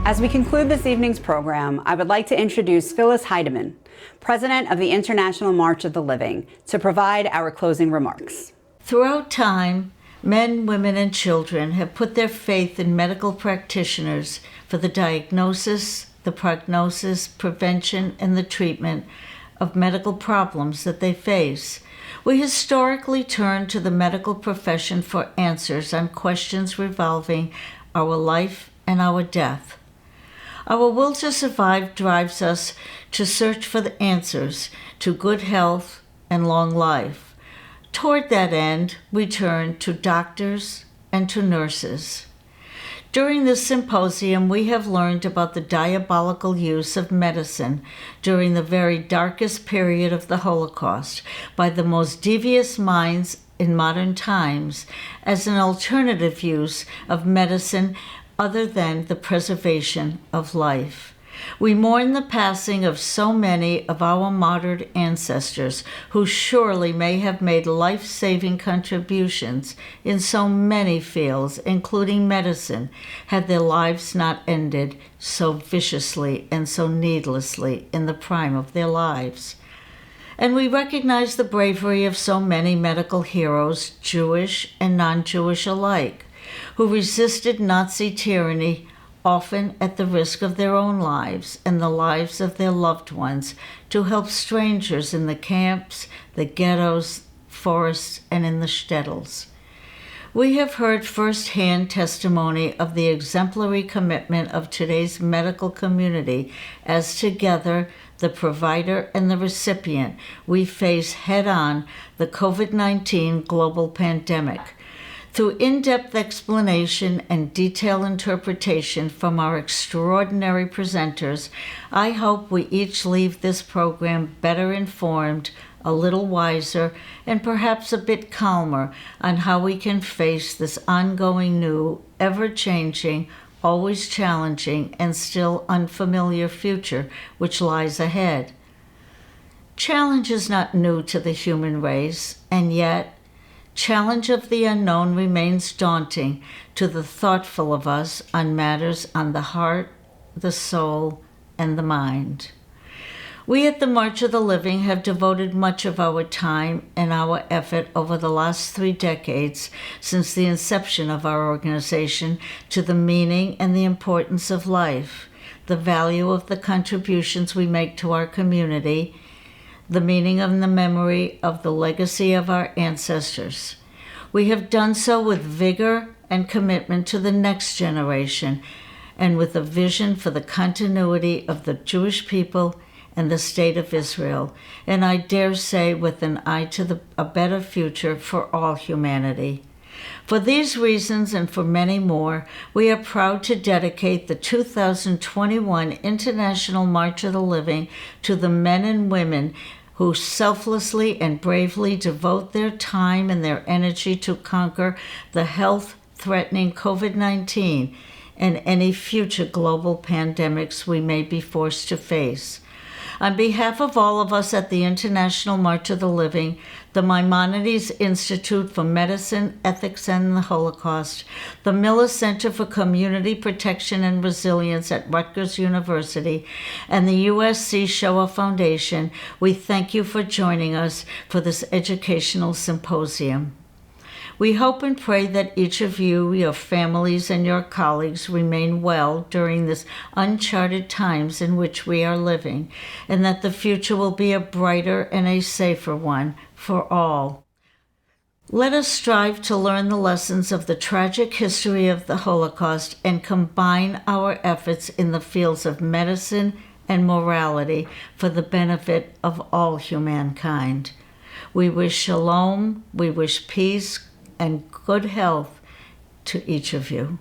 As we conclude this evening's program, I would like to introduce Phyllis Heideman, President of the International March of the Living, to provide our closing remarks. Throughout time, men, women, and children have put their faith in medical practitioners for the diagnosis, the prognosis, prevention, and the treatment of medical problems that they face. We historically turn to the medical profession for answers on questions revolving our life and our death. Our will to survive drives us to search for the answers to good health and long life. Toward that end, we turn to doctors and to nurses. During this symposium, we have learned about the diabolical use of medicine during the very darkest period of the Holocaust by the most devious minds in modern times as an alternative use of medicine other than the preservation of life. We mourn the passing of so many of our martyred ancestors who surely may have made life-saving contributions in so many fields, including medicine, had their lives not ended so viciously and so needlessly in the prime of their lives. And we recognize the bravery of so many medical heroes, Jewish and non-Jewish alike, who resisted Nazi tyranny, often at the risk of their own lives and the lives of their loved ones, to help strangers in the camps, the ghettos, forests, and in the shtetls. We have heard firsthand testimony of the exemplary commitment of today's medical community as together, the provider and the recipient, we face head-on the COVID-19 global pandemic. Through in-depth explanation and detailed interpretation from our extraordinary presenters, I hope we each leave this program better informed, a little wiser, and perhaps a bit calmer on how we can face this ongoing new, ever-changing, always challenging, and still unfamiliar future which lies ahead. Challenge is not new to the human race, and yet, challenge of the unknown remains daunting to the thoughtful of us on matters on the heart, the soul, and the mind. We at the March of the Living have devoted much of our time and our effort over the last 3 decades since the inception of our organization to the meaning and the importance of life, the value of the contributions we make to our community, the meaning and the memory of the legacy of our ancestors. We have done so with vigor and commitment to the next generation and with a vision for the continuity of the Jewish people and the State of Israel, and I dare say with an eye to a better future for all humanity. For these reasons and for many more, we are proud to dedicate the 2021 International March of the Living to the men and women who selflessly and bravely devote their time and their energy to conquer the health-threatening COVID-19 and any future global pandemics we may be forced to face. On behalf of all of us at the International March of the Living, the Maimonides Institute for Medicine, Ethics, and the Holocaust, the Miller Center for Community Protection and Resilience at Rutgers University, and the USC Shoah Foundation, we thank you for joining us for this educational symposium. We hope and pray that each of you, your families, and your colleagues remain well during this uncharted times in which we are living, and that the future will be a brighter and a safer one for all. Let us strive to learn the lessons of the tragic history of the Holocaust and combine our efforts in the fields of medicine and morality for the benefit of all humankind. We wish shalom, we wish peace, and good health to each of you.